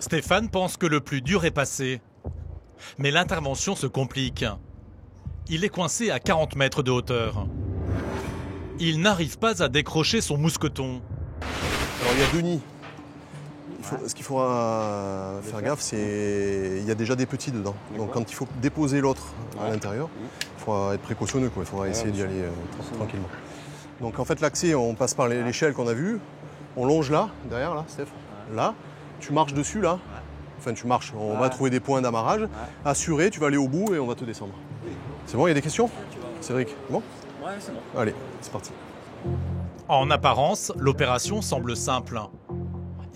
Stéphane pense que le plus dur est passé. Mais l'intervention se complique. Il est coincé à 40 mètres de hauteur. Il n'arrive pas à décrocher son mousqueton. Alors il y a deux nids. Ce qu'il faudra faire gaffe, c'est qu'il y a déjà des petits dedans. Donc quand il faut déposer l'autre à l'intérieur, il faudra être précautionneux, il faudra essayer d'y aller tranquillement. Donc en fait l'accès, on passe par l'échelle qu'on a vue, on longe là, derrière là, Steph, là, tu marches dessus là, enfin tu marches, on va trouver des points d'amarrage, assuré, tu vas aller au bout et on va te descendre. C'est bon, il y a des questions? Cédric, c'est bon? Ouais, c'est bon. Allez, c'est parti. En apparence, l'opération semble simple.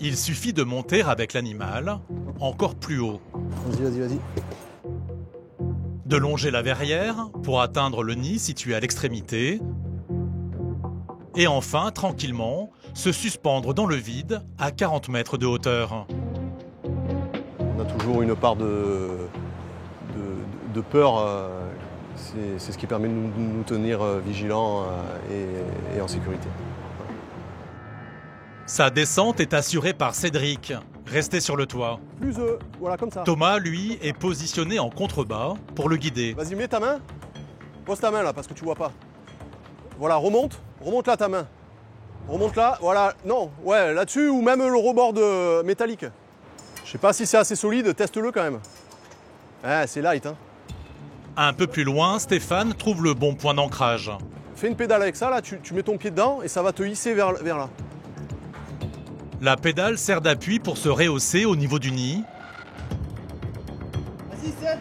Il suffit de monter avec l'animal encore plus haut. Vas-y. De longer la verrière pour atteindre le nid situé à l'extrémité. Et enfin, tranquillement, se suspendre dans le vide à 40 mètres de hauteur. On a toujours une part de peur. C'est ce qui permet de nous tenir vigilants et en sécurité. Sa descente est assurée par Cédric, resté sur le toit. Plus voilà, comme ça. Thomas, lui, est positionné en contrebas pour le guider. Vas-y, mets ta main. Pose ta main là, parce que tu vois pas. Voilà, remonte là ta main. Remonte là, voilà. Non, ouais, là-dessus ou même le rebord métallique. Je sais pas si c'est assez solide, teste-le quand même. C'est light, hein. Un peu plus loin, Stéphane trouve le bon point d'ancrage. Fais une pédale avec ça, là, tu mets ton pied dedans et ça va te hisser vers là. La pédale sert d'appui pour se rehausser au niveau du nid. Vas-y, Seth.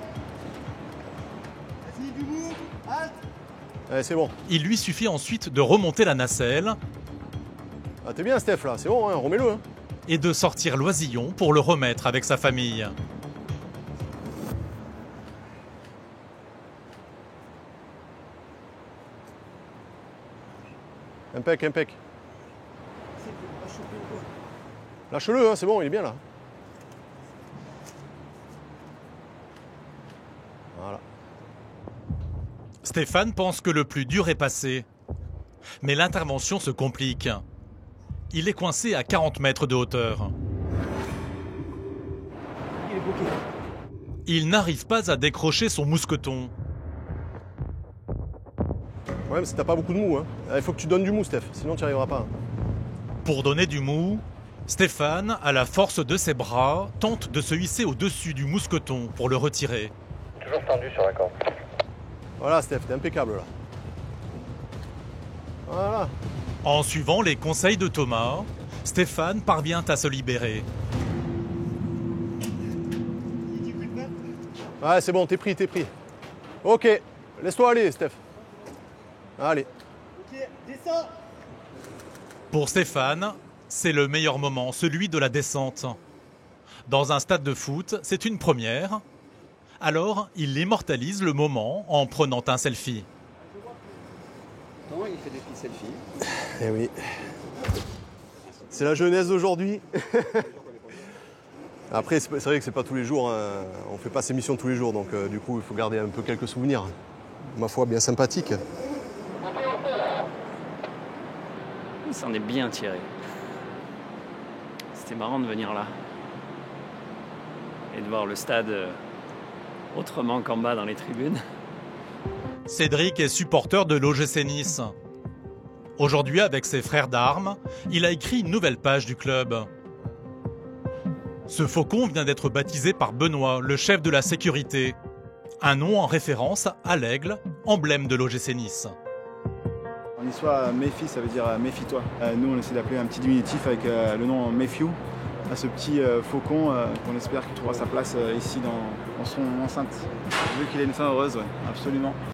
Vas-y, du bout. Halte. C'est bon. Il lui suffit ensuite de remonter la nacelle Ah, t'es bien, Steph, là, c'est bon, hein, remets-le. Hein. et de sortir l'oisillon pour le remettre avec sa famille. Impec. Lâche-le, hein, c'est bon, il est bien là. Voilà. Stéphane pense que le plus dur est passé. Mais l'intervention se complique. Il est coincé à 40 mètres de hauteur. Il est bloqué. Il n'arrive pas à décrocher son mousqueton. Ouais, mais si t'as pas beaucoup de mou, hein. Il faut que tu donnes du mou, Steph, sinon tu n'y arriveras pas. Pour donner du mou, Stéphane, à la force de ses bras, tente de se hisser au-dessus du mousqueton pour le retirer. Toujours tendu sur la corde. Voilà, Steph, t'es impeccable là. Voilà. En suivant les conseils de Thomas, Stéphane parvient à se libérer. Ouais, c'est bon, t'es pris. Ok, laisse-toi aller, Steph. Allez. Ok, descends. Pour Stéphane, c'est le meilleur moment, celui de la descente. Dans un stade de foot, c'est une première. Alors, il immortalise le moment en prenant un selfie. Non, il fait des petits selfies. Eh oui. C'est la jeunesse d'aujourd'hui. Après, c'est vrai que c'est pas tous les jours, hein. On fait pas ces missions tous les jours, donc du coup, il faut garder un peu quelques souvenirs. Ma foi, bien sympathique. Il s'en est bien tiré. C'était marrant de venir là. Et de voir le stade autrement qu'en bas dans les tribunes. Cédric est supporter de l'OGC Nice. Aujourd'hui, avec ses frères d'armes, il a écrit une nouvelle page du club. Ce faucon vient d'être baptisé par Benoît, le chef de la sécurité. Un nom en référence à l'aigle, emblème de l'OGC Nice. En niçois, méfie, ça veut dire méfie-toi. Nous, on essaie d'appeler un petit diminutif avec le nom Mayfew, à ce petit faucon qu'on espère qu'il trouvera sa place ici dans son enceinte. Vu qu'il a une fin heureuse, ouais, absolument.